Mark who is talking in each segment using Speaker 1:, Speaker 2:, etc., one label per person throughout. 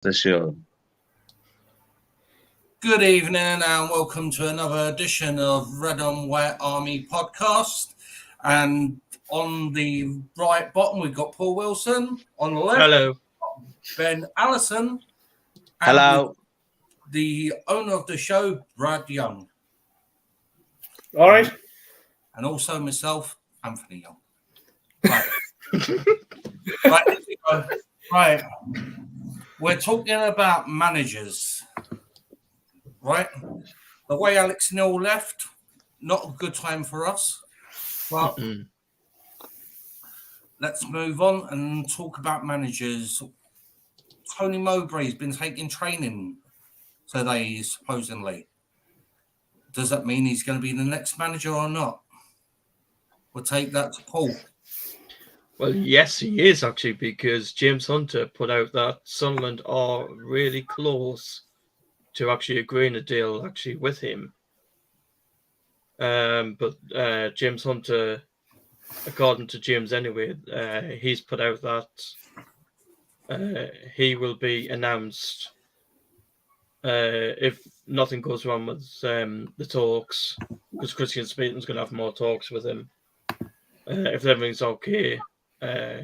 Speaker 1: the show.
Speaker 2: Good evening and welcome to another edition of Red on White Army podcast. And on the right bottom, we've got Paul Wilson. On the left,
Speaker 3: Hello.
Speaker 2: Ben Allison. And
Speaker 1: Hello.
Speaker 2: the owner of the show, Brad Young.
Speaker 4: All right.
Speaker 2: And also myself, Anthony Young. Right. Right. We're talking about managers. Right? The way Alex Neil left, not a good time for us. But let's move on and talk about managers. Tony Mowbray's been taking training today, supposedly. Does that mean he's going to be the next manager or not? We'll take that to Paul.
Speaker 3: Well, yes, he is actually, because James Hunter put out that Sunderland are really close to actually agreeing a deal actually with him. But James Hunter, according to James anyway, he's put out that he will be announced if nothing goes wrong with the talks, because Christian Smeaton's going to have more talks with him. If everything's okay,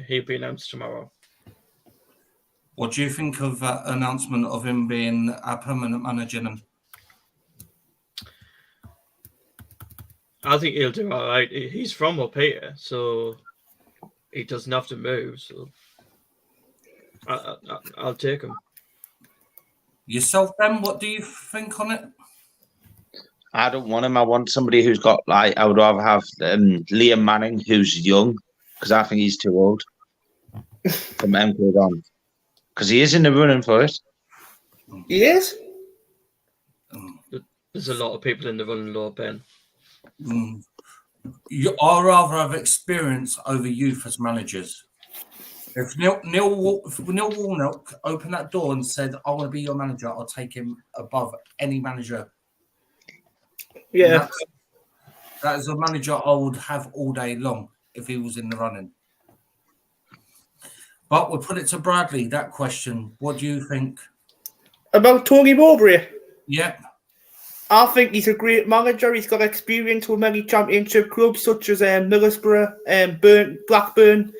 Speaker 3: he'll be announced tomorrow.
Speaker 2: What do you think of that announcement of him being a permanent manager?
Speaker 3: I think he'll do all right. He's from up here, so he doesn't have to move. So I'll take him.
Speaker 2: Yourself, Ben, what do you think on it?
Speaker 1: I don't want him. I want somebody who's got, I would rather have Liam Manning, who's young, because I think he's too old from Emclade on. Because he is in the running for it.
Speaker 4: He is?
Speaker 3: There's a lot of people in the running law, Ben.
Speaker 2: I'd rather have experience over youth as managers. If Neil Warnock opened that door and said, I want to be your manager, I'll take him above any manager.
Speaker 4: Yeah.
Speaker 2: That is a manager I would have all day long if he was in the running. But we'll put it to Bradley, that question. What do you think?
Speaker 4: About Tony Mowbray?
Speaker 2: Yeah.
Speaker 4: I think he's a great manager. He's got experience with many championship clubs such as Middlesbrough, Blackburn.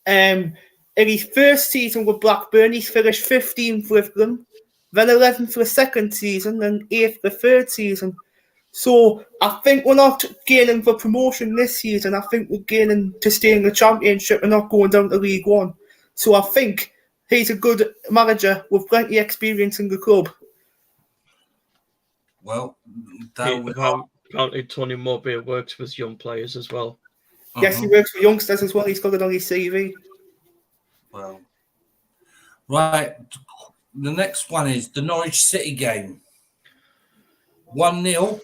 Speaker 4: In his first season with Blackburn, he's finished 15th with them, then 11th for the second season, and 8th the third season. So I think we're not gaining for promotion this season. I think we're gaining to stay in the championship and not going down to League One. So I think he's a good manager with plenty of experience in the club.
Speaker 2: Well,
Speaker 3: apparently Tony Mowbray works with young players as well.
Speaker 4: Yes, he works with youngsters as well. He's got it on his CV.
Speaker 2: Well, right. The next one is the Norwich City game. 1-0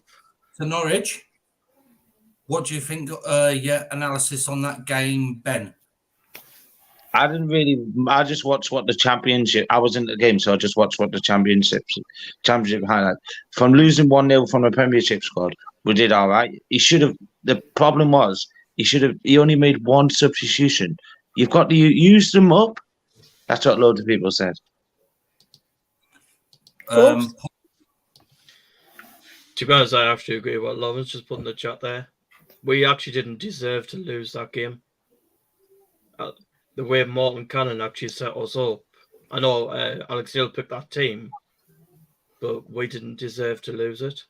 Speaker 2: to Norwich. What do you think? Your analysis on that game, Ben?
Speaker 1: I just watched what the championship. I was in the game, so I just watched what the championship highlight. From losing 1-0 from the Premiership squad, we did all right. The problem was he only made one substitution. You've got to use them up. That's what loads of people said.
Speaker 3: To be honest, I have to agree with what Lauren's just put in the chat there. We actually didn't deserve to lose that game. The way Morton Cannon actually set us up. I know Alex Neil picked that team, but we didn't deserve to lose it.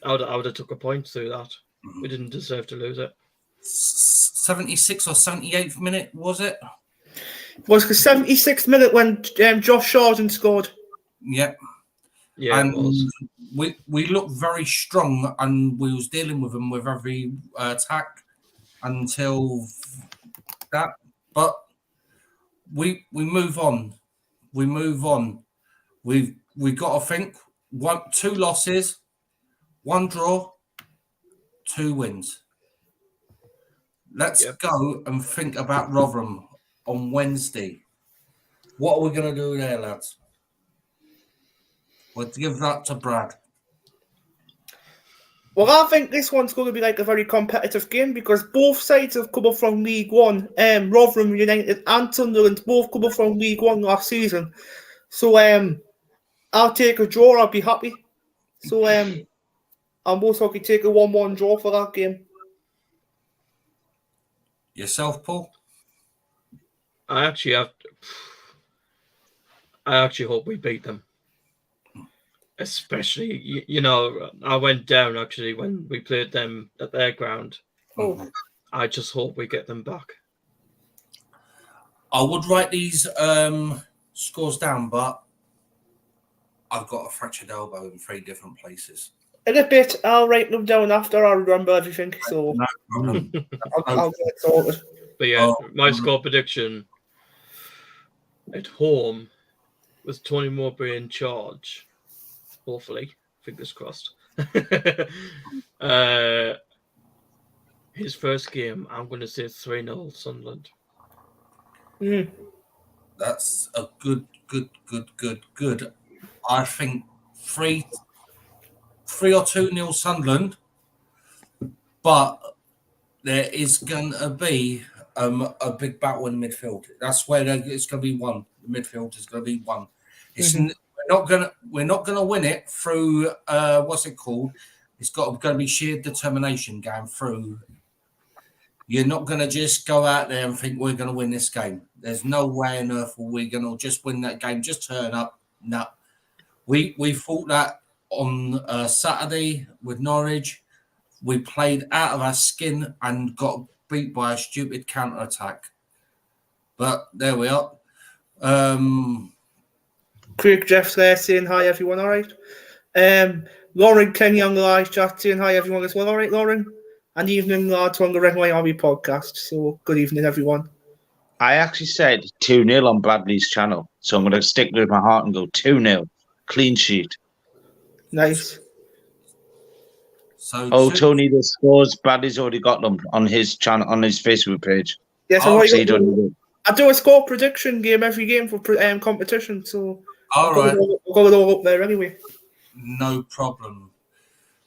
Speaker 3: I would have took a point through that. We didn't deserve to lose it.
Speaker 2: 76 or 78th minute, was it?
Speaker 4: It was the 76th minute when Josh Sargent scored.
Speaker 2: Yep.
Speaker 3: Yeah,
Speaker 2: and
Speaker 3: it was.
Speaker 2: We looked very strong, and we was dealing with them with every attack until that. But we move on. We move on. We got to think 2 losses, 1 draw, 2 wins. Let's go and think about Rotherham on Wednesday. What are we going to do there, lads? We'll give that to Brad.
Speaker 4: Well, I think this one's going to be like a very competitive game because both sides have come up from League One. Rotherham United and Sunderland both come up from League One last season. So I'll take a draw. I'll be happy. So I'll most likely take a 1-1 draw for that game.
Speaker 2: Yourself, Paul?
Speaker 3: I actually hope we beat them. Especially, I went down actually when we played them at their ground.
Speaker 4: Oh.
Speaker 3: I just hope we get them back.
Speaker 2: I would write these scores down, but I've got a fractured elbow in 3 different places.
Speaker 4: In a bit, I'll write them down after I remember everything. So
Speaker 2: No problem.
Speaker 4: I'll get it sorted.
Speaker 3: But yeah, my score prediction at home with Tony Mowbray in charge. Hopefully, fingers crossed. His first game, I'm going to say 3-0 Sunderland.
Speaker 2: That's a good. I think 3 or 2-0 Sunderland, but there is going to be a big battle in midfield. That's where it's going to be won. The midfield is going to be won. We're not gonna win it through what's it called? It's going to be sheer determination going through. You're not going to just go out there and think we're going to win this game. There's no way on earth we're going to just win that game. Just turn up. No, we fought that on Saturday with Norwich. We played out of our skin and got beat by a stupid counter-attack. But there we are.
Speaker 4: Craig Jeff's there saying hi, everyone. All right. Lauren Kenny on the live chat saying hi, everyone, as well. All right, Lauren. And evening, lads, on the Red White Army podcast. So good evening, everyone.
Speaker 1: I actually said 2-0 on Bradley's channel, so I'm going to stick with my heart and go 2-0. Clean sheet.
Speaker 4: Nice.
Speaker 2: So
Speaker 1: Tony, the scores, Bradley's already got them on his channel, on his Facebook page.
Speaker 4: Yes,
Speaker 1: I
Speaker 4: do a score prediction game every game for competition, so
Speaker 2: all right.
Speaker 4: We'll go it all up there anyway.
Speaker 2: No problem.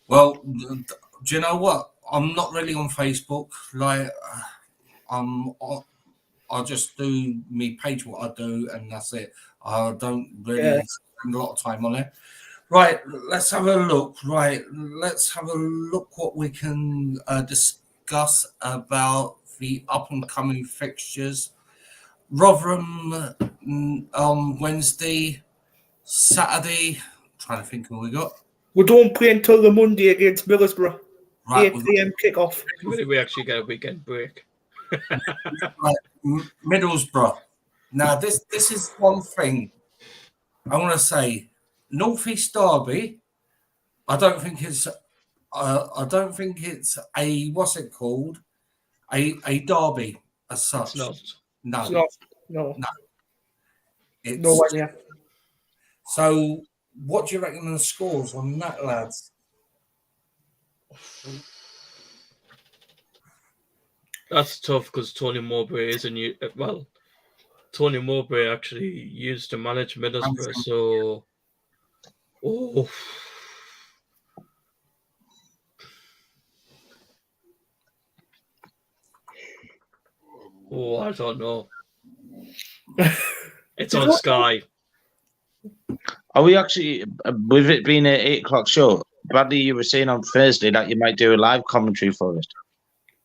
Speaker 2: Well, do you know what? I'm not really on Facebook. Like, I just do me page what I do, and that's it. I don't really spend a lot of time on it. Right, let's have a look. Let's have a look what we can discuss about the up and coming fixtures. Rotherham on Wednesday, Saturday. I'm trying to think who we got.
Speaker 4: We don't play until the Monday against Middlesbrough.
Speaker 2: Right,
Speaker 4: 8 a.m. kickoff.
Speaker 3: We actually get a weekend break.
Speaker 2: Right, Middlesbrough. Now, this is one thing I want to say. North East Derby. I don't think it's a what's it called? A derby as such.
Speaker 3: It's
Speaker 2: No.
Speaker 4: It's not. No.
Speaker 2: It's,
Speaker 4: No one yet.
Speaker 2: So, what do you reckon the scores on that, lads?
Speaker 3: That's tough because Tony Mowbray is a new. Well, Tony Mowbray actually used to manage Middlesbrough, so. Oh. I don't know. It's on Sky.
Speaker 1: Are we actually, with it being an 8 o'clock show, Bradley, you were saying on Thursday that you might do a live commentary for it?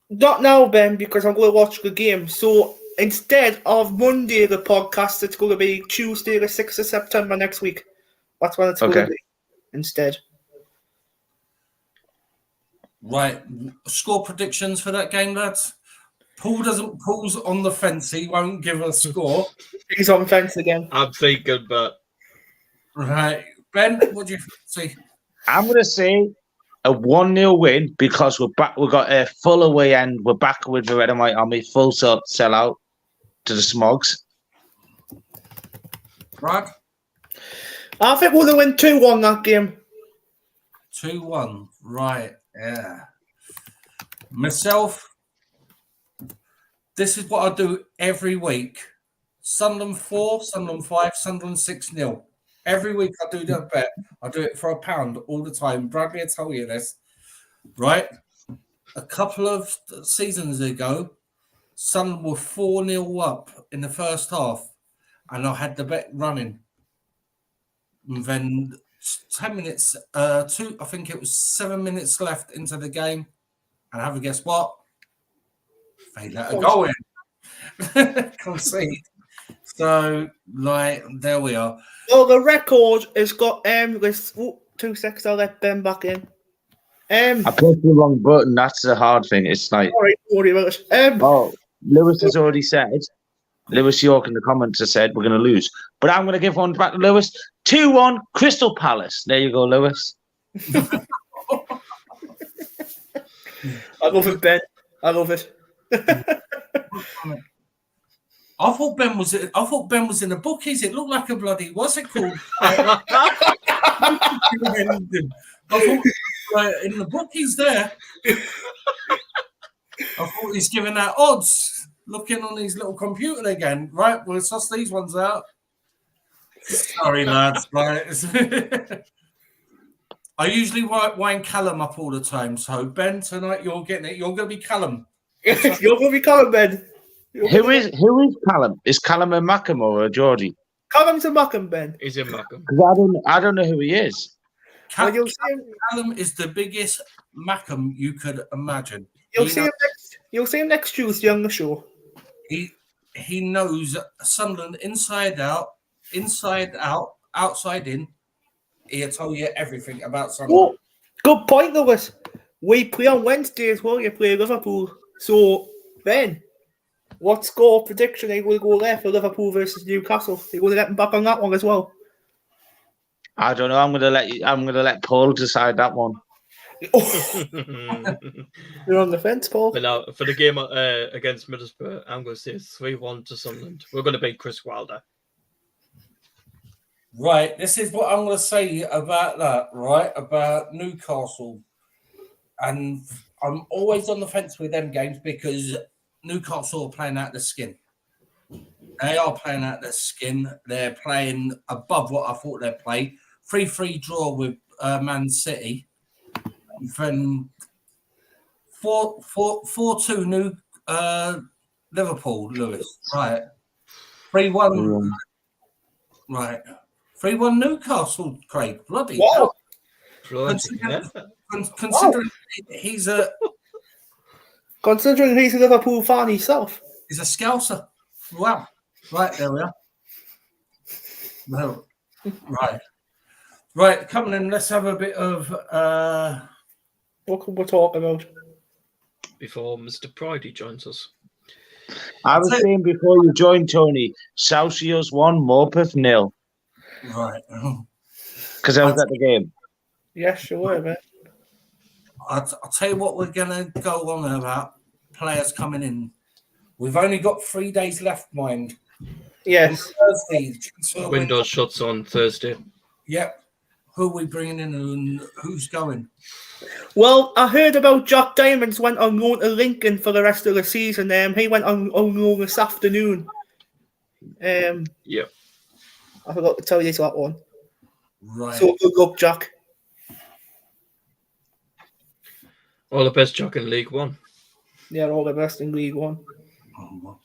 Speaker 4: Not now, Ben, because I'm going to watch the game. So instead of Monday, the podcast, it's going to be Tuesday, the 6th of September next week. That's when it's going to be instead.
Speaker 2: Right. Score predictions for that game, lads? Paul's on the fence. He won't give a score.
Speaker 4: He's on fence again.
Speaker 3: I'm thinking, but.
Speaker 2: Right. Ben, what do you see?
Speaker 1: I'm going to say a 1-0 win because we're back. We've got a full away end. We're back with the Red and White Army, full sell out to the Smogs.
Speaker 2: Brad?
Speaker 4: I think we'll win 2-1 that game.
Speaker 2: 2-1. Right. Yeah. Myself, this is what I do every week. Sunderland 4, Sunderland 5, Sunderland 6-0. Every week I do that bet. I do it for £1 all the time. Bradley, I tell you this. right? A couple of seasons ago, Sunderland were 4-0 up in the first half, and I had the bet running. And then 10 minutes, I think it was 7 minutes left into the game, and have a guess what? They let a goal in. Concede. So, like, there we are.
Speaker 4: Well, the record has got this. 2 seconds. I'll let Ben back in.
Speaker 1: I pressed the wrong button. That's the hard thing. It's like,
Speaker 4: All right, don't worry about it.
Speaker 1: Lewis has already said. Lewis York in the comments has said we're going to lose, but I'm going to give one back to Lewis. 2-1 Crystal Palace. There you go, Lewis.
Speaker 4: I love it, Ben. I love it.
Speaker 2: I thought Ben was in the bookies. It looked like a bloody what's it called? I thought in the bookies there. I thought he's giving out odds. Looking on his little computer again. Right, we'll suss these ones out. Sorry, lads. Right. I usually wind Callum up all the time. So Ben, tonight you're getting it. You're going to be Callum.
Speaker 4: You're going to be Callum, Ben.
Speaker 1: Who is Callum? Is Callum a Mackham or a Geordie?
Speaker 4: Callum's a Mackham, Ben.
Speaker 3: He's in Mackham.
Speaker 1: I don't know who he is.
Speaker 2: Callum is the biggest Mackham you could imagine.
Speaker 4: You'll see him next Tuesday on the show.
Speaker 2: He knows Sunderland inside out, outside in. He'll tell you everything about Sunderland.
Speaker 4: Oh, good point, Lewis. We play on Wednesday as well. You play Liverpool. So, Ben, what score prediction are you going to go there for Liverpool versus Newcastle? You're going to let him back on that one as well?
Speaker 1: I don't know. I'm going to let Paul decide that one.
Speaker 4: You're on the fence, Paul.
Speaker 3: But now, for the game against Middlesbrough, I'm going to say 3-1 to Sunderland. We're going to beat Chris Wilder.
Speaker 2: Right, this is what I'm going to say about that, right, about Newcastle. And I'm always on the fence with them games because Newcastle are playing out the skin. They are playing out their skin. They're playing above what I thought they'd play. 3-3 draw with Man City. Then 4-2 New Liverpool, Lewis. Right. 3-1. Right. 3-1 Newcastle, Craig. Bloody hell. Considering he's a
Speaker 4: Liverpool fan himself.
Speaker 2: He's a Scouser. Wow. Right, there we are. No. Right, come on in. Let's have a bit of
Speaker 4: what can we talk about?
Speaker 3: Before Mr. Pryde joins us.
Speaker 1: I was saying before you joined, Tony, Celsius 1, Morpeth 0.
Speaker 2: Right.
Speaker 1: Because I was at the game.
Speaker 4: Yes, sure, man.
Speaker 2: I'll tell you what we're going to go on about players coming in. We've only got 3 days left, mind.
Speaker 4: Yes.
Speaker 2: Thursday.
Speaker 3: Windows shuts on Thursday.
Speaker 2: Yep. Who are we bringing in and who's going?
Speaker 4: Well, I heard about Jack Diamonds went on loan to Lincoln for the rest of the season. He went on loan this afternoon.
Speaker 3: Yep.
Speaker 4: I forgot to tell you that one.
Speaker 2: Right.
Speaker 4: So good luck, Jack.
Speaker 3: All the best, Jack, in League One.
Speaker 4: Yeah, all the best in League One.
Speaker 2: Oh,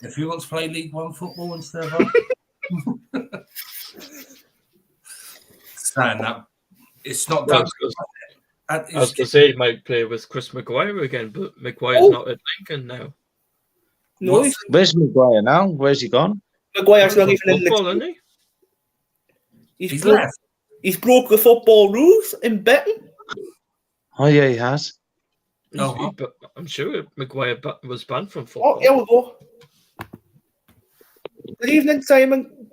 Speaker 2: if you want to play League One football instead of stand up, it's not done.
Speaker 3: I was going to say he might play with Chris Maguire again, but Maguire's not at Lincoln now.
Speaker 4: No,
Speaker 1: where's Maguire now? Where's he gone?
Speaker 4: Maguire's not even in
Speaker 3: football,
Speaker 4: the...
Speaker 3: Isn't he?
Speaker 4: He's broke the football rules in betting.
Speaker 1: Oh, yeah, he has.
Speaker 3: I'm sure Maguire was banned from football.
Speaker 4: Oh, here we go. Good evening, Simon.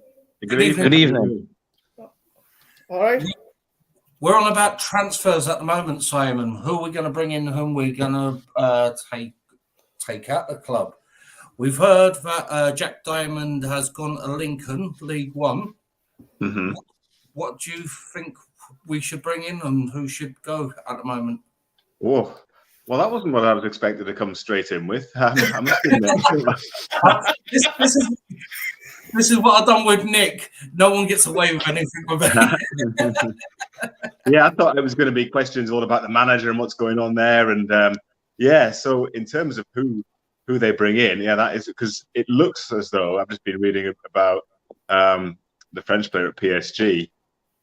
Speaker 1: Good evening.
Speaker 4: All right.
Speaker 2: We're on about transfers at the moment, Simon. Who are we going to bring in? Whom we're going to take out the club? We've heard that Jack Diamond has gone to Lincoln, League One.
Speaker 5: Mm-hmm.
Speaker 2: What do you think we should bring in and who should go at the moment?
Speaker 5: Oh, well, that wasn't what I was expected to come straight in with. I must admit.
Speaker 2: This is what I've done with Nick. No one gets away with anything with it.
Speaker 5: Yeah, I thought it was going to be questions all about the manager and what's going on there. And yeah, so in terms of who they bring in, yeah, that is because it looks as though I've just been reading about the French player at PSG.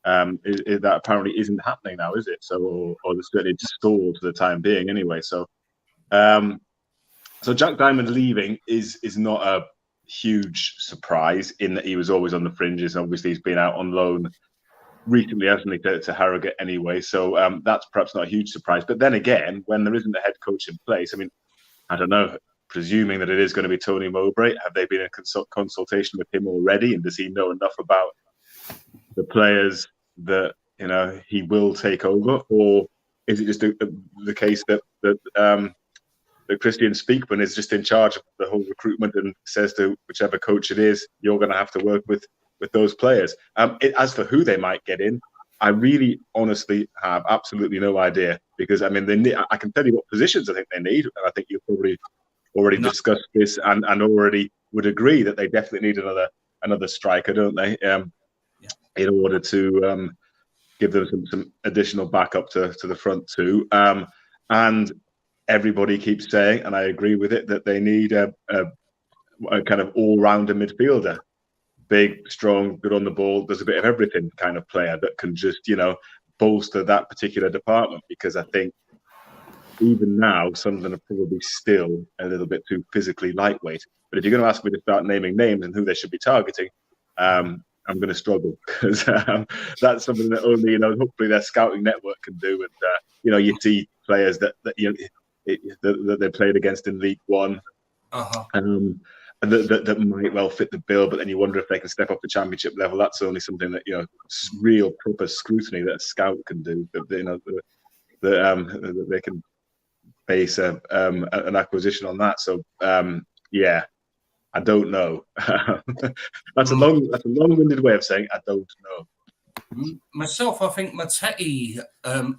Speaker 5: That apparently isn't happening now, is it? So, or it's certainly stalled for the time being, anyway. So, so Jack Diamond leaving is not a huge surprise in that he was always on the fringes. Obviously, he's been out on loan recently, hasn't he, to Harrogate anyway. So that's perhaps not a huge surprise. But then again, when there isn't a head coach in place, I mean, I don't know. Presuming that it is going to be Tony Mowbray, have they been in consultation with him already? And does he know enough about the players that he will take over, or is it just the case that Christian Speakman is just in charge of the whole recruitment and says to whichever coach it is, you're going to have to work with those players? As for who they might get in, I really honestly have absolutely no idea, because I mean I can tell you what positions I think they need, and I think you've probably already discussed this and already would agree that they definitely need another striker, don't they? In order to give them some additional backup to the front two. And everybody keeps saying, and I agree with it, that they need a kind of all-rounder midfielder. Big, strong, good on the ball, does a bit of everything kind of player that can just, bolster that particular department. Because I think even now, Sunderland are probably still a little bit too physically lightweight. But if you're going to ask me to start naming names and who they should be targeting, I'm going to struggle, because that's something that only hopefully their scouting network can do. And you see players that they played against in League One, and that might well fit the bill. But then you wonder if they can step up the Championship level. That's only something that real proper scrutiny that a scout can do. That they can base an acquisition on that. So yeah. I don't know. That's a long-winded way of saying I don't know.
Speaker 2: Myself, I think Matete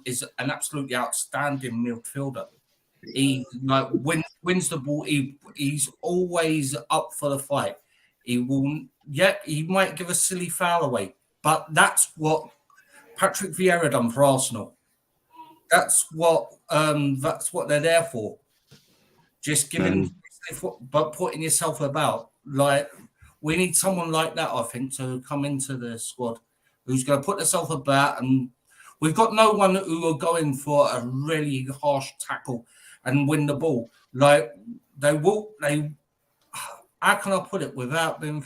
Speaker 2: is an absolutely outstanding midfielder. He wins the ball. He's always up for the fight. He might give a silly foul away, but that's what Patrick Vieira done for Arsenal. That's what they're there for. Just giving. But putting yourself about, like, we need someone like that, I think, to come into the squad who's going to put themselves about. And we've got no one who are going for a really harsh tackle and win the ball. Like, how can I put it without being?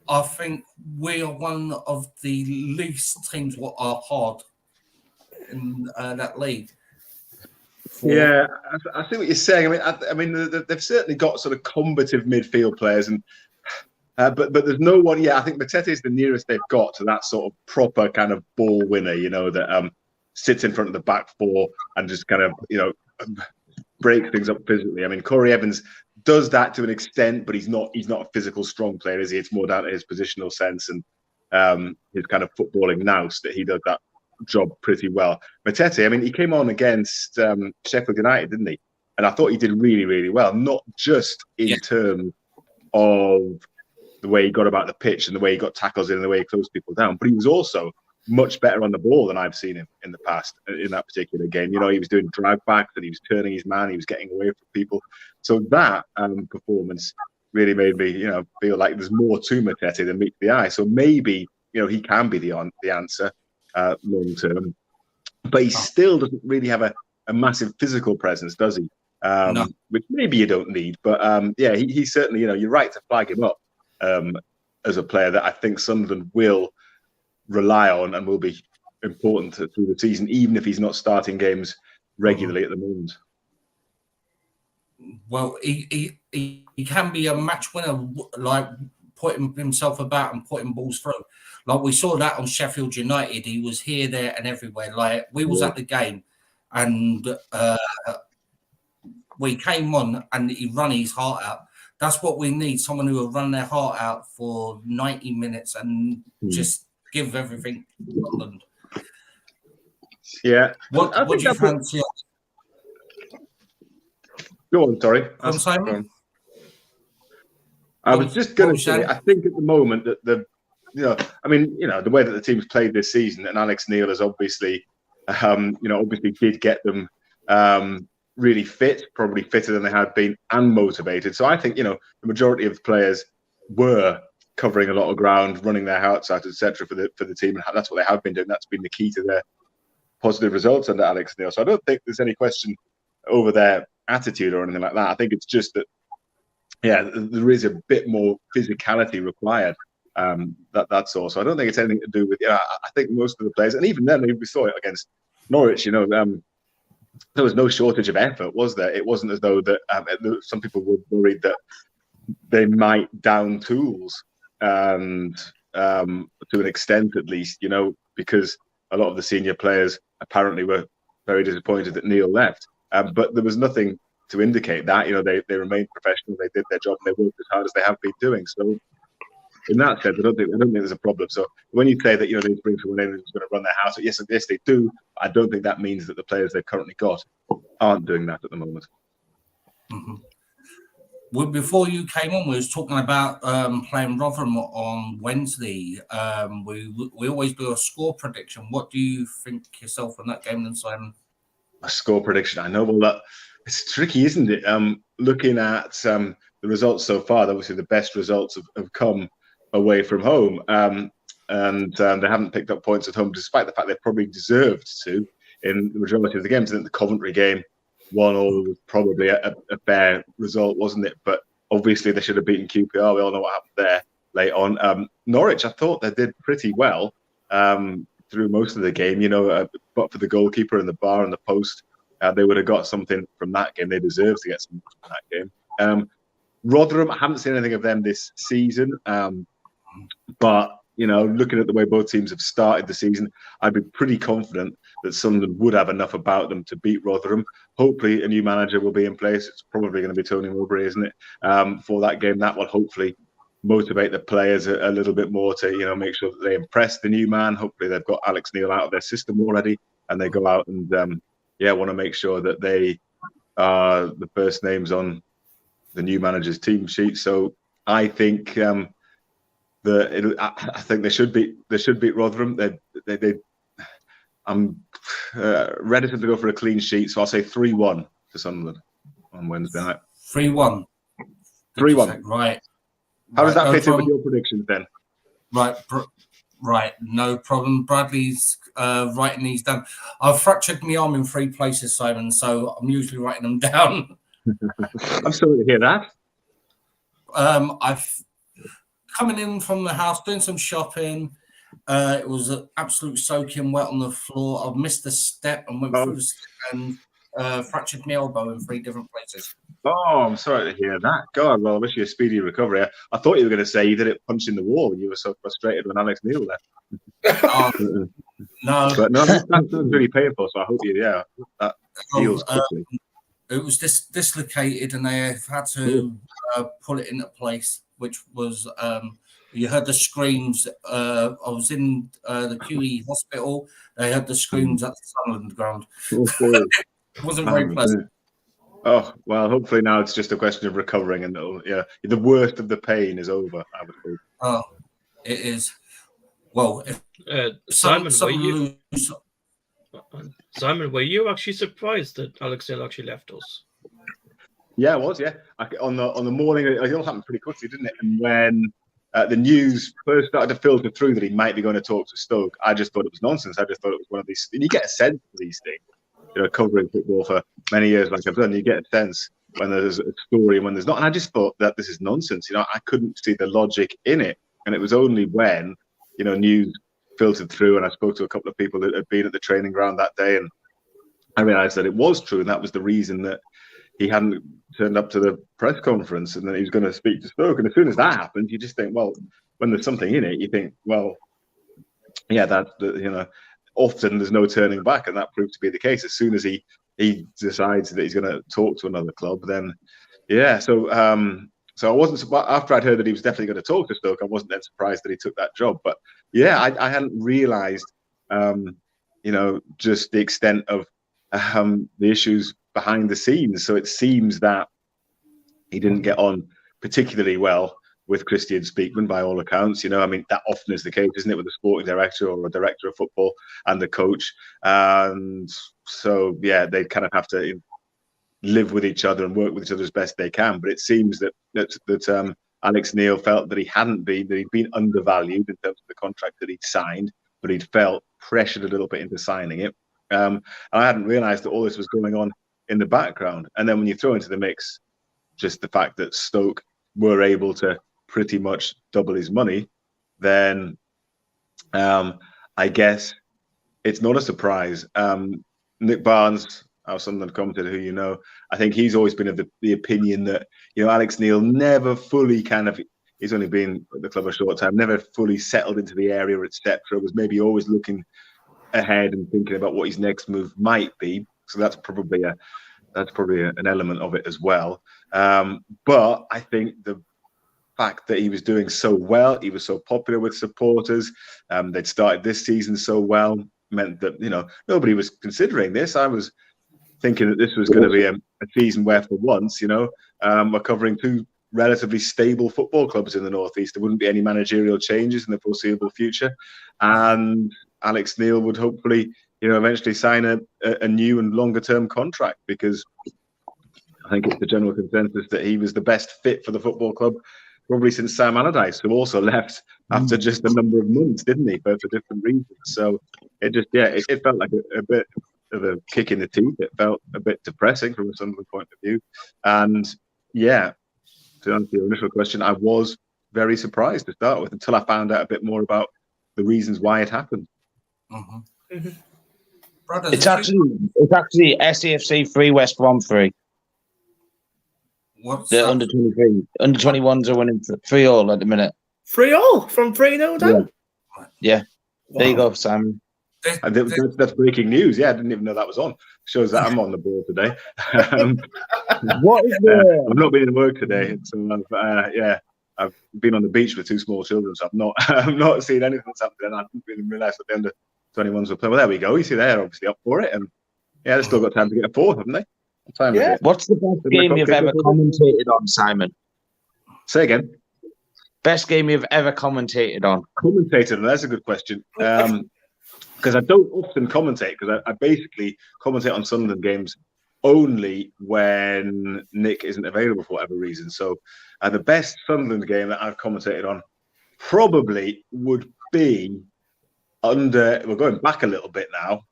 Speaker 2: I think we are one of the least teams what are hard in that league.
Speaker 5: Yeah, I see what you're saying. I mean, they've certainly got sort of combative midfield players, and but there's no one. Yeah, I think Matete is the nearest they've got to that sort of proper kind of ball winner. That sits in front of the back four and just kind of breaks things up physically. I mean, Corey Evans does that to an extent, but he's not a physical strong player, is he? It's more down to his positional sense and his kind of footballing nous that he does that job pretty well. Matete, I mean, he came on against Sheffield United, didn't he? And I thought he did really, really well, not just in terms of the way he got about the pitch and the way he got tackles in and the way he closed people down, but he was also much better on the ball than I've seen him in the past in that particular game. He was doing drag backs and he was turning his man, he was getting away from people. So that performance really made me, feel like there's more to Matete than meets the eye. So maybe, he can be the answer long term, but he still doesn't really have a massive physical presence, does he? No. Which maybe you don't need, but yeah, he certainly, you're right to flag him up as a player that I think Sunderland will rely on and will be important through the season, even if he's not starting games regularly at the moment.
Speaker 2: Well, he can be a match winner, like putting himself about and putting balls through. Like we saw that on Sheffield United. He was here, there, and everywhere. Like we was at the game, and we came on, and he run his heart out. That's what we need: someone who will run their heart out for 90 minutes and just give everything.
Speaker 5: Yeah.
Speaker 2: What do you fancy?
Speaker 5: Go on, sorry.
Speaker 2: Simon?
Speaker 5: I was just going to say, I think at the moment that the way that the team's played this season, and Alex Neil has obviously did get them really fit, probably fitter than they had been, and motivated. So I think, the majority of players were covering a lot of ground, running their hearts out, etc. for the team, and that's what they have been doing. That's been the key to their positive results under Alex Neil. So I don't think there's any question over their attitude or anything like that. I think it's just that, there is a bit more physicality required. That's all. So I don't think it's anything to do with. I think most of the players, and even then, we saw it against Norwich. There was no shortage of effort, was there? It wasn't as though that some people were worried that they might down tools, and to an extent at least, because a lot of the senior players apparently were very disappointed that Neil left. But there was nothing to indicate that. They remained professional, they did their job, and they worked as hard as they have been doing. So in that sense, I don't think there's a problem. So when you say that they bring someone in who's going to run their house, yes, they do. I don't think that means that the players they've currently got aren't doing that at the moment.
Speaker 2: Mm-hmm. Well, before you came on, we was talking about playing Rotherham on Wednesday. We always do a score prediction. What do you think yourself on that game then, Simon?
Speaker 5: A score prediction? I know, well, it's tricky, isn't it? Looking at the results so far, obviously the best results have come away from home, and they haven't picked up points at home, despite the fact they probably deserved to in the majority of the games. I think the Coventry game, 1-1 was probably a fair result, wasn't it? But obviously they should have beaten QPR. We all know what happened there late on. Norwich, I thought they did pretty well through most of the game. But for the goalkeeper and the bar and the post, they would have got something from that game. They deserve to get something from that game. Rotherham, I haven't seen anything of them this season. But, looking at the way both teams have started the season, I'd be pretty confident that Sunderland would have enough about them to beat Rotherham. Hopefully a new manager will be in place. It's probably going to be Tony Mowbray, isn't it, for that game. That will hopefully motivate the players a little bit more to, make sure that they impress the new man. Hopefully they've got Alex Neil out of their system already, and they go out and, want to make sure that they are the first names on the new manager's team sheet. So I think I think they should beat Rotherham. I'm reticent to go for a clean sheet, so I'll say 3-1 to Sunderland on Wednesday night.
Speaker 2: 3-1.
Speaker 5: 3-1.
Speaker 2: Right.
Speaker 5: How does that fit in with your predictions then?
Speaker 2: Right. No problem. Bradley's writing these down. I've fractured my arm in 3 places, Simon, so I'm usually writing them down.
Speaker 5: I'm sorry to hear that.
Speaker 2: I've coming in from the house, doing some shopping. It was an absolute soaking wet on the floor. I missed a step and went through the step and fractured my elbow in 3 different places.
Speaker 5: Oh, I'm sorry to hear that. God, well, I wish you a speedy recovery. I thought you were going to say you did it punching the wall and you were so frustrated when Alex Neil left.
Speaker 2: No.
Speaker 5: But no, that's really painful, so I hope that heals quickly.
Speaker 2: It was dislocated and they had to pull it into place, which was... you heard the screams. I was in the QE hospital. They heard the screams at the Sunderland ground. It wasn't very pleasant.
Speaker 5: Oh, well, hopefully now it's just a question of recovering and the worst of the pain is over, I would hope.
Speaker 2: Oh, it is. Well, if
Speaker 3: Simon, were you actually surprised that Alex Neil actually left us?
Speaker 5: Yeah, I was, yeah. On the morning, it all happened pretty quickly, didn't it? And when the news first started to filter through that he might be going to talk to Stoke, I just thought it was nonsense. I just thought it was one of these... And you get a sense of these things, covering football for many years like I've done, you get a sense when there's a story and when there's not. And I just thought that this is nonsense. I couldn't see the logic in it. And it was only when, news filtered through and I spoke to a couple of people that had been at the training ground that day and I realised that it was true. And that was the reason that he hadn't turned up to the press conference and then he was going to speak to Stoke. And as soon as that happened, you just think, well, when there's something in it, you think, well, yeah, often there's no turning back. And that proved to be the case. As soon as he decides that he's going to talk to another club, then, yeah. So I wasn't, after I'd heard that he was definitely going to talk to Stoke, I wasn't then surprised that he took that job. But yeah, I hadn't realised, just the extent of the issues behind the scenes. So it seems that he didn't get on particularly well with Christian Speakman by all accounts. I mean, that often is the case, isn't it, with the sporting director or a director of football and the coach. And so, yeah, they kind of have to live with each other and work with each other as best they can. But it seems that Alex Neil felt that he'd been undervalued in terms of the contract that he'd signed, but he'd felt pressured a little bit into signing it. And I hadn't realised that all this was going on in the background. And then when you throw into the mix just the fact that Stoke were able to pretty much double his money, then I guess it's not a surprise. Nick Barnes, our Sunderland commentator, who I think he's always been of the opinion that Alex Neil never fully he's only been at the club a short time, never fully settled into the area, etc. Was maybe always looking ahead and thinking about what his next move might be. So that's probably an element of it as well. But I think the fact that he was doing so well, he was so popular with supporters, they'd started this season so well, meant that nobody was considering this. I was thinking that this was going to be a season where, for once, we're covering two relatively stable football clubs in the Northeast. There wouldn't be any managerial changes in the foreseeable future, and Alex Neil would hopefully, eventually sign a new and longer-term contract, because I think it's the general consensus that he was the best fit for the football club probably since Sam Allardyce, who also left after just a number of months, didn't he, for different reasons. So it just, it felt like a bit of a kick in the teeth. It felt a bit depressing from a Sunderland point of view. And yeah, to answer your initial question, I was very surprised to start with until I found out a bit more about the reasons why it happened.
Speaker 2: Mm-hmm.
Speaker 4: Mm-hmm.
Speaker 2: Brothers,
Speaker 1: It's actually SAFC 3, West Brom 3.
Speaker 2: what's
Speaker 1: The
Speaker 2: that?
Speaker 1: under 23, under 21s are winning 3-3 at the minute.
Speaker 4: 3-0 from 3-0 down.
Speaker 1: Yeah.
Speaker 4: Wow.
Speaker 1: There you go, Simon.
Speaker 5: And that's breaking news. Yeah, I didn't even know that was on. Shows that I'm on the board today.
Speaker 1: What is
Speaker 5: I've not been in work today, so I've been on the beach with two small children, so I've not seen anything that's happened. And I didn't even realise that the under 21s were playing. Well, there we go. You see, they're obviously up for it, and yeah, they've still got time to get a fourth, haven't they? What time is it?
Speaker 1: What's the best game you've ever commentated on, Simon?
Speaker 5: Say again.
Speaker 1: Best game you've ever commentated on?
Speaker 5: Commentated, that's a good question. Because I don't often commentate, because I basically commentate on Sunderland games only when Nick isn't available for whatever reason. So the best Sunderland game that I've commentated on probably would be we're going back a little bit now,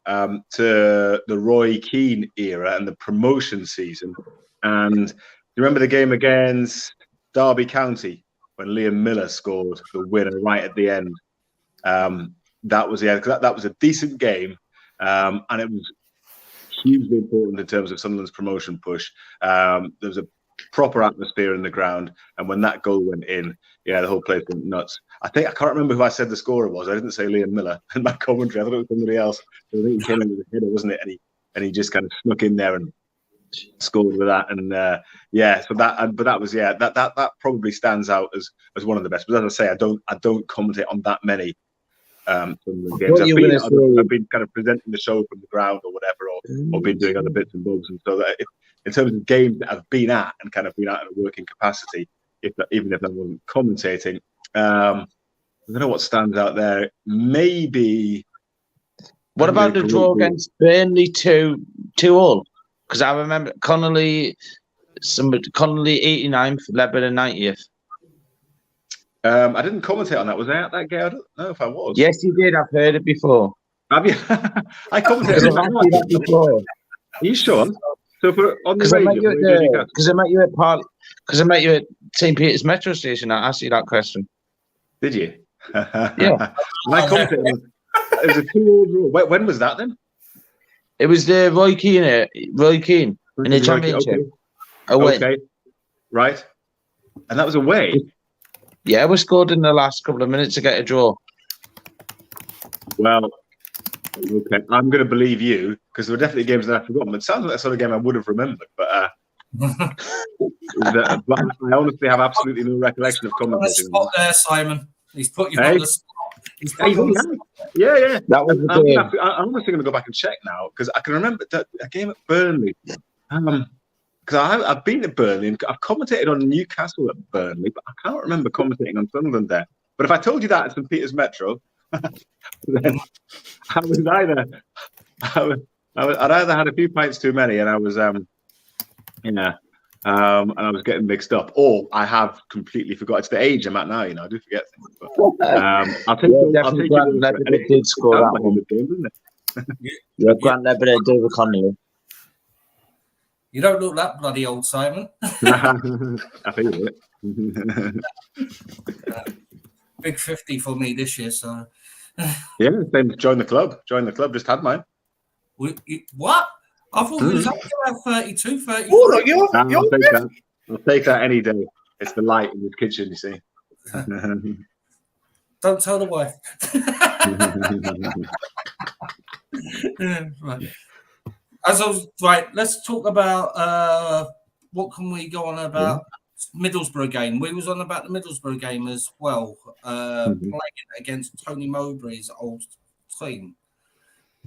Speaker 5: to the Roy Keane era and the promotion season. And you remember the game against Derby County when Liam Miller scored the winner right at the end? That was that was a decent game, and it was hugely important in terms of Sunderland's promotion push. There was a proper atmosphere in the ground, and when that goal went in, the whole place went nuts. I can't remember who I said the scorer was. I didn't say Liam Miller in my commentary. I thought it was somebody else. I think he came in with a header, wasn't it? And he just kind of snuck in there and scored with that. And so that probably stands out as one of the best. But as I say, I don't commentate on that many games. I've been kind of presenting the show from the ground or whatever, or been doing other bits and bobs. And so that in terms of games that I've been at and kind of been at in a working capacity, even if I wasn't commentating, I don't know what stands out there. Maybe.
Speaker 1: What about the draw against Burnley 2-2? Because I remember Connolly 89th, Lebanon 90th.
Speaker 5: I didn't commentate on that. Was I at that game? I don't know if I was.
Speaker 1: Yes, you did. I've heard it before.
Speaker 5: Have you? I commentated on that
Speaker 1: before.
Speaker 5: Are you sure? So on the
Speaker 1: radio, because I met you at St. Peter's Metro Station. I asked you that question.
Speaker 5: Did you?
Speaker 1: Yeah.
Speaker 5: I commentated. It was a 2-2 draw. When was that then?
Speaker 1: It was the Roy Keane in the Championship.
Speaker 5: Okay. Right. And that was away.
Speaker 1: Yeah, we scored in the last couple of minutes to get a draw.
Speaker 5: Well, okay. I'm going to believe you, because there were definitely games that I've forgotten. It sounds like that sort of game I would have remembered, but I honestly have absolutely no recollection of commentating.
Speaker 2: Spot there, Simon. He's put you on the spot.
Speaker 5: Yeah.
Speaker 1: That was the game.
Speaker 5: I'm honestly going to go back and check now, because I can remember that a game at Burnley. because I've been to Burnley and I've commentated on Newcastle at Burnley, but I can't remember commentating on Sunderland there. But if I told you that at St. Peter's Metro, then I'd either had a few pints too many and I was and I was getting mixed up, or I have completely forgot. It's the age I'm at now, I do forget things. But, I'll take
Speaker 1: it did score that one. Yeah, Grant Lebanon, David Connolly.
Speaker 2: You don't look that bloody old, Simon.
Speaker 5: I feel it.
Speaker 2: Big 50 for me this year, so.
Speaker 5: Yeah, same. Join the club. Just had mine.
Speaker 2: What? I thought we was up to about 32, 34.
Speaker 4: Oh,
Speaker 5: I'll take that any day. It's the light in his kitchen, you see.
Speaker 2: Don't tell the wife. Right. Let's talk about what can we go on about Middlesbrough game. We was on about the Middlesbrough game as well, playing against Tony Mowbray's old team.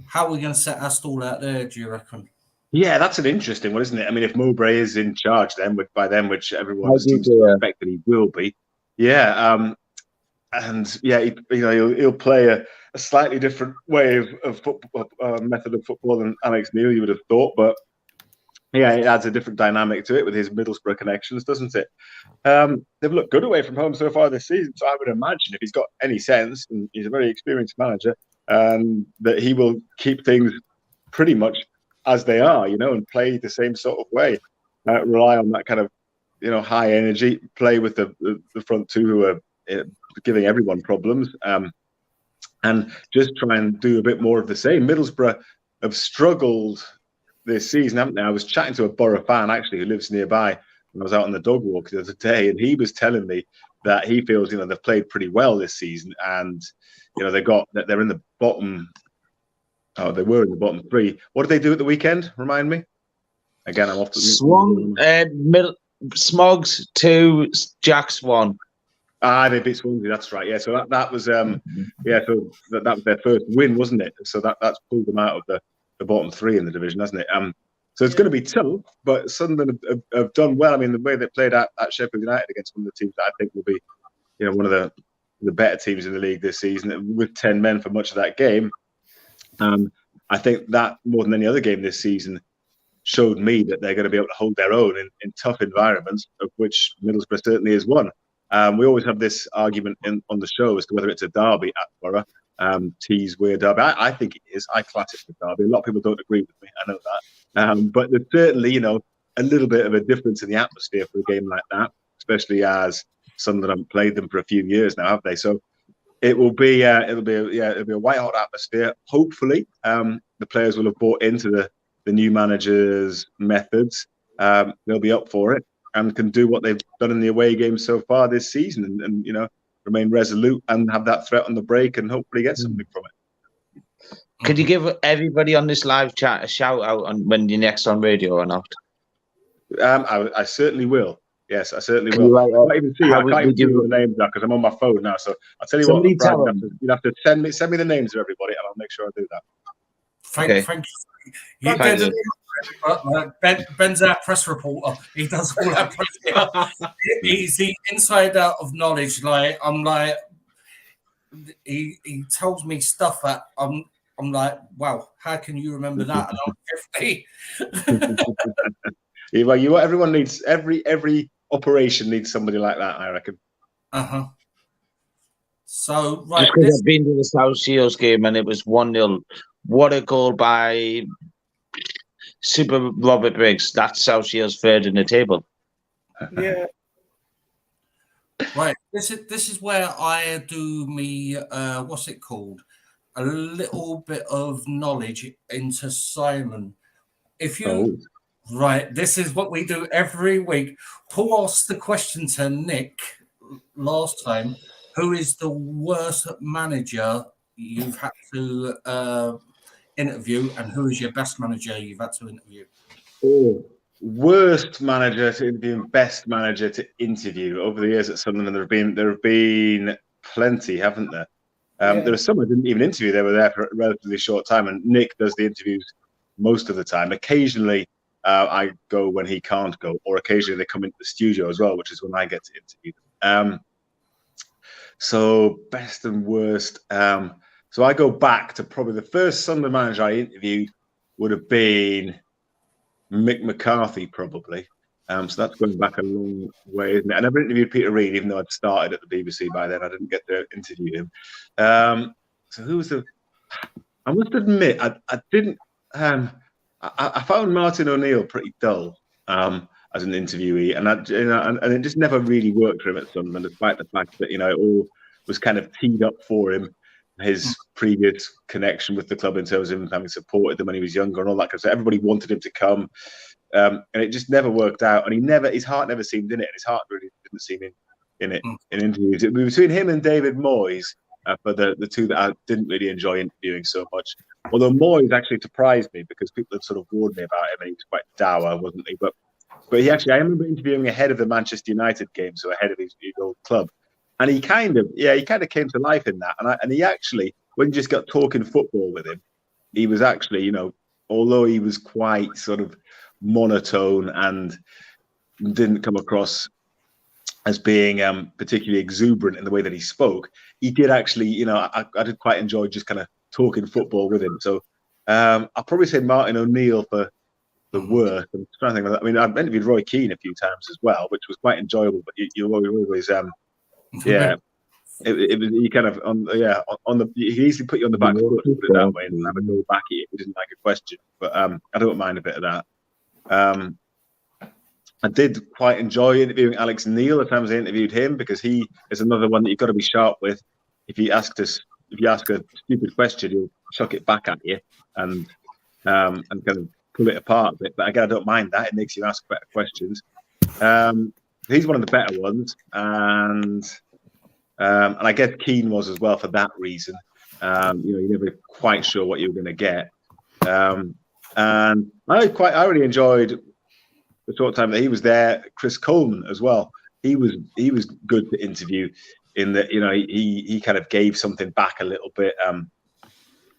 Speaker 2: How are we going to set our stall out there, do you reckon?
Speaker 5: Yeah, that's an interesting one, isn't it? I mean, if Mowbray is in charge which everyone seems to expect that he will be. Yeah, and yeah, he'll play a slightly different way of football, method of football than Alex Neil, you would have thought, but yeah, it adds a different dynamic to it with his Middlesbrough connections, doesn't it? They've looked good away from home so far this season, so I would imagine if he's got any sense, and he's a very experienced manager, that he will keep things pretty much as they are, and play the same sort of way. Rely on that kind of, high energy, play with the front two who are giving everyone problems, and just try and do a bit more of the same. Middlesbrough have struggled this season, haven't they? I was chatting to a Borough fan, actually, who lives nearby, when I was out on the dog walk the other day, and he was telling me that he feels, they've played pretty well this season, and, they're in the bottom. Oh, they were in the bottom three. What did they do at the weekend? Remind me. Again, I'm off to
Speaker 1: Smogs 2, Jacks 1.
Speaker 5: They beat Swansea. That's right. Yeah. So that was So that was their first win, wasn't it? So that's pulled them out of the bottom three in the division, hasn't it? So it's going to be tough, but Sunderland have done well. I mean, the way they played at Sheffield United against one of the teams that I think will be, one of the better teams in the league this season, with 10 men for much of that game. I think that more than any other game this season showed me that they're going to be able to hold their own in tough environments, of which Middlesbrough certainly is one. We always have this argument on the show as to whether it's a derby at Borough. Tees weird derby. I think it is. I class it as a derby. A lot of people don't agree with me. I know that. But there's certainly, a little bit of a difference in the atmosphere for a game like that, especially as Sunderland haven't played them for a few years now, have they? So it'll be a white hot atmosphere. Hopefully, the players will have bought into the new manager's methods. They'll be up for it and can do what they've done in the away games so far this season, and remain resolute and have that threat on the break and hopefully get something from it.
Speaker 1: Could you give everybody on this live chat a shout out on when you're next on radio or not?
Speaker 5: I certainly will. Yes, I certainly will. I can't even see the names now because I'm on my phone now. So I'll tell you what, Brian, you'll have to send me the names of everybody, and I'll make sure I do that.
Speaker 2: Thank you. Ben's our press reporter. He does all our press. He's the inside out of knowledge. He tells me stuff that I'm like, wow, how can you remember that? And I'm 50.
Speaker 5: Well, everyone needs every operation needs somebody like that, I reckon.
Speaker 2: So right,
Speaker 1: just because I've been to the South Shields game and it was 1-0. What a goal by Super Robert Briggs. That's South Shields third in the table.
Speaker 4: Yeah.
Speaker 2: Right. This is where I do me what's it called? A little bit of knowledge into Simon. If you Right, this is what we do every week. Paul asked the question to Nick last time, who is the worst manager you've had to interview, and who is your best manager you've had to interview?
Speaker 5: Worst manager to interview and best manager to interview. Over the years at Sunderland, there have been plenty, haven't there? There are some I didn't even interview. They were there for a relatively short time, and Nick does the interviews most of the time. Occasionally, I go when he can't go, or occasionally they come into the studio as well, which is when I get to interview them. So best and worst. So I go back to probably the first Sunderland manager I interviewed would have been Mick McCarthy, probably. So that's going back a long way, isn't it? I never interviewed Peter Reid, even though I'd started at the BBC by then. I didn't get to interview him. So who was the? I must admit, I didn't. I found Martin O'Neill pretty dull as an interviewee, and it just never really worked for him at Sunderland, despite the fact that it all was kind of teed up for him. His previous connection with the club in terms of him having supported them when he was younger and all that kind of stuff. Everybody wanted him to come, and it just never worked out. And his heart never seemed in it, and his heart really didn't seem in it in interviews. It was between him and David Moyes for the two that I didn't really enjoy interviewing so much. Although Moyes actually surprised me because people had sort of warned me about him, and he was quite dour, wasn't he? But he actually, I remember interviewing ahead of the Manchester United game, so ahead of his old club. And he kind of came to life in that. And he actually, when you just got talking football with him, he was actually, although he was quite sort of monotone and didn't come across as being particularly exuberant in the way that he spoke, he did actually, I did quite enjoy just kind of talking football with him. So I'll probably say Martin O'Neill for the worst. I'm trying to think of that. I mean, I've interviewed Roy Keane a few times as well, which was quite enjoyable, but you always yeah, it was you kind of on the he easily put you on the back foot, put it that way, and have a go back at you if you didn't like a question. But I don't mind a bit of that. I did quite enjoy interviewing Alex Neil the times I interviewed him, because he is another one that you've got to be sharp with. If you ask a stupid question, he'll chuck it back at you and kind of pull it apart a bit. But again, I don't mind that. It makes you ask better questions. He's one of the better ones, and I guess Keane was as well for that reason. You're never quite sure what you were going to get, and I really enjoyed the short time that he was there. Chris Coleman as well. He was good to interview in that he kind of gave something back a little bit,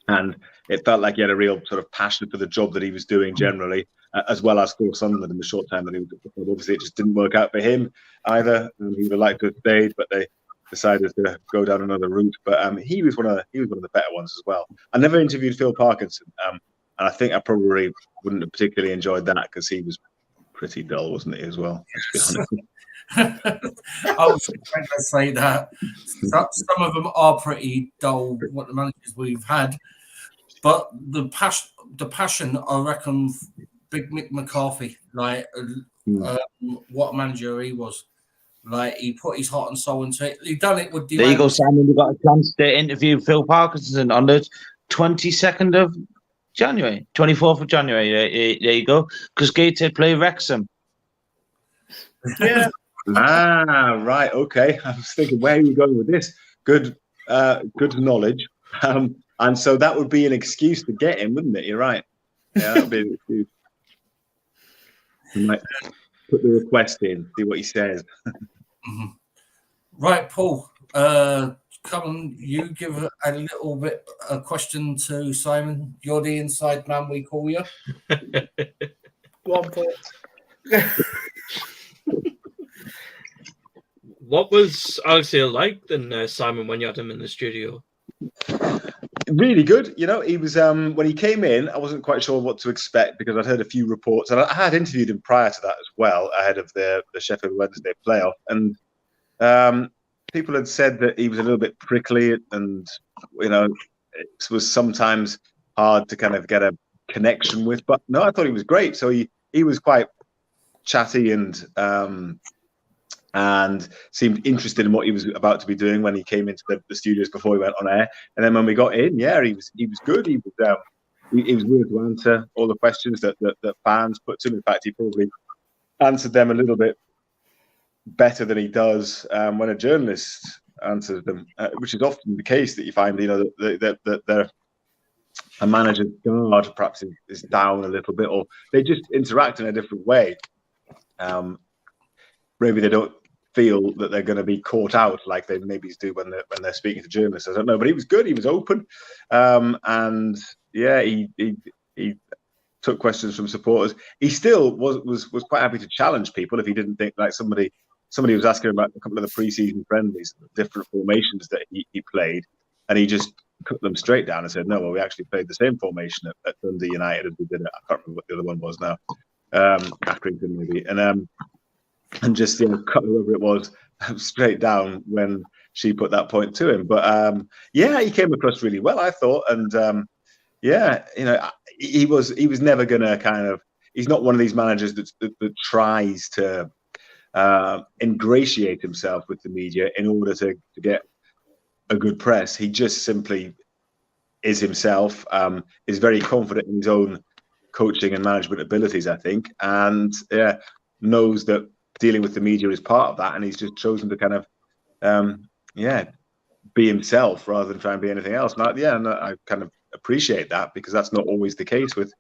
Speaker 5: and it felt like he had a real sort of passion for the job that he was doing generally. As well as for Sunderland in the short time that he was at the club. Obviously, it just didn't work out for him either. He would have liked to have stayed, but they decided to go down another route. But he was one of the better ones as well. I never interviewed Phil Parkinson, and I think I probably wouldn't have particularly enjoyed that because he was pretty dull, wasn't he, as well? Let's be honest.
Speaker 2: I was going to say that some of them are pretty dull. What the managers we've had, but the passion, I reckon. Big Mick McCarthy, what a manager he was. Like, he put his heart and soul into it. He done it with
Speaker 1: There you go, Simon. We got a chance to interview Phil Parkinson on the 22nd of January, 24th of January. There you go. Because Gateshead play Wrexham.
Speaker 4: Yeah.
Speaker 5: Right. Okay. I was thinking, where are you going with this? Good knowledge. And so that would be an excuse to get him, wouldn't it? You're right. Yeah, that would be an excuse. You might put the request in, see what he says.
Speaker 2: Mm-hmm. Right, Paul. Come on, you give a little bit a question to Simon. You're the inside man, we call you.
Speaker 4: Go on, Paul.
Speaker 3: What was Alexia like then, Simon, when you had him in the studio?
Speaker 5: Really good. He was when he came in, I wasn't quite sure what to expect because I'd heard a few reports, and I had interviewed him prior to that as well, ahead of the Sheffield Wednesday playoff. And people had said that he was a little bit prickly, and it was sometimes hard to kind of get a connection with. But no, I thought he was great. So he was quite chatty and seemed interested in what he was about to be doing when he came into the studios before he went on air. And then when we got in, he was good. He was willing to answer all the questions that fans put to him. In fact, he probably answered them a little bit better than he does when a journalist answers them, which is often the case that you find, that a manager's guard perhaps is down a little bit, or they just interact in a different way. Maybe they don't feel that they're going to be caught out like they maybe do when they're speaking to journalists. I don't know, but he was good. He was open, and yeah, he took questions from supporters. He still was quite happy to challenge people if he didn't think like somebody was asking about a couple of the pre-season friendlies, different formations that he played, and he just cut them straight down and said, "No, well, we actually played the same formation at Dundee United as we did I can't remember what the other one was now, Accrington maybe," and just cut whoever it was straight down when she put that point to him. But he came across really well, I thought, and he was never gonna he's not one of these managers that tries to ingratiate himself with the media in order to get a good press. He just simply is himself, is very confident in his own coaching and management abilities, I think, and knows that dealing with the media is part of that, and he's just chosen to be himself rather than try and be anything else. And I kind of appreciate that, because that's not always the case with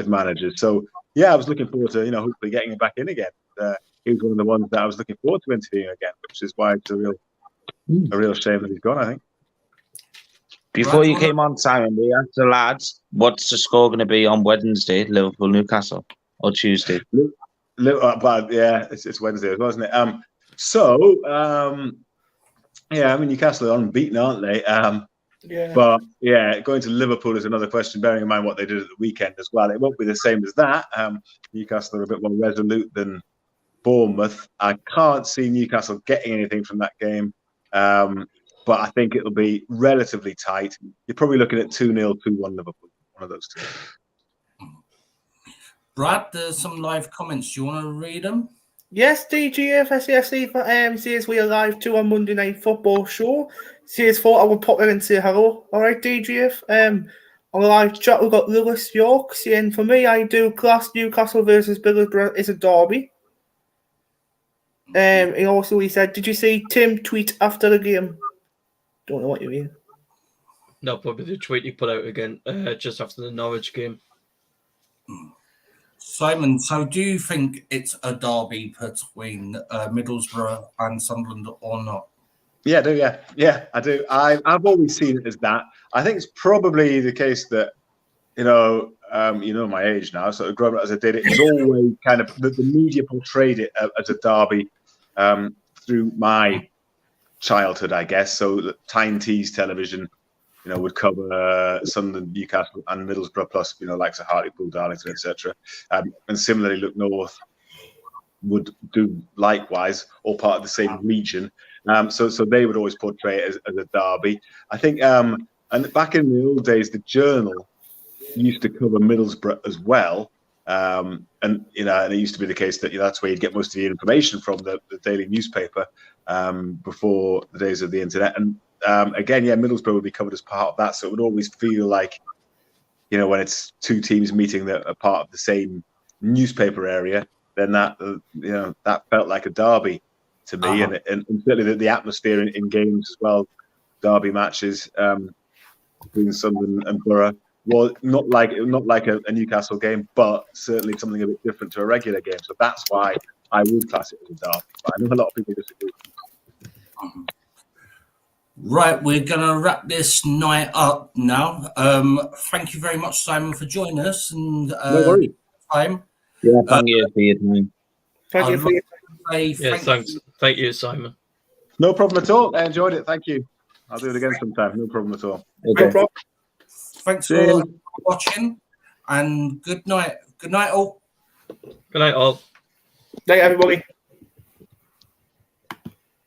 Speaker 5: managers. So I was looking forward to hopefully getting him back in again. He was one of the ones that I was looking forward to interviewing again, which is why it's a real shame that he's gone, I think.
Speaker 1: Before you came on, Simon, we asked the lads, what's the score going to be on Wednesday, Liverpool Newcastle, or Tuesday?
Speaker 5: It's Wednesday, wasn't it? Newcastle are unbeaten, aren't they? But going to Liverpool is another question, bearing in mind what they did at the weekend as well. It won't be the same as that. Newcastle are a bit more resolute than Bournemouth. I can't see Newcastle getting anything from that game, but I think it'll be relatively tight. You're probably looking at 2-0, 2-1 Liverpool, one of those two.
Speaker 2: Brad, there's some live comments. Do you want to read them?
Speaker 4: Yes, DGF SAFC says we are live too on Monday Night Football show. Says thought I would pop in and say hello. All right, DGF. On the live chat, we've got Lewis York saying, for me, I do class Newcastle versus Middlesbrough is a derby. He said, did you see Tim tweet after the game? Don't know what you mean.
Speaker 3: No, probably the tweet he put out again just after the Norwich game.
Speaker 2: Simon, so do you think it's a derby between Middlesbrough and Sunderland or not?
Speaker 5: Yeah, I do. Yeah, I do. I've always seen it as that. I think it's probably the case that, my age now, so growing up as I did, it was always kind of the media portrayed it as a derby through my childhood, I guess. So Tyne Tees television, would cover Sunderland, Newcastle, and Middlesbrough, plus likes of Hartlepool, Darlington, etc. And similarly, Look North would do likewise, all part of the same region. So they would always portray it as a derby. I think, and back in the old days, the Journal used to cover Middlesbrough as well. And it used to be the case that that's where you'd get most of your information from, the daily newspaper, before the days of the internet. And again, Middlesbrough would be covered as part of that. So it would always feel like, when it's two teams meeting that are part of the same newspaper area, then that felt like a derby to me. And certainly the atmosphere in games as well, derby matches between Sunderland and Borough, was not like a Newcastle game, but certainly something a bit different to a regular game. So that's why I would class it as a derby. But I know a lot of people disagree.
Speaker 2: Right, we're going to wrap this night up now. Thank you very much, Simon, for joining us. And
Speaker 5: no worries.
Speaker 2: Time.
Speaker 1: Yeah, thank you for your time.
Speaker 4: Thank you for your
Speaker 3: time. Thanks. Thank you, Simon.
Speaker 5: No problem at all. I enjoyed it. Thank you. I'll do it again sometime. No problem at all.
Speaker 1: Okay.
Speaker 4: No problem.
Speaker 2: Thanks for watching, and good night. Good night, all.
Speaker 3: Good night, all.
Speaker 4: Night, everybody.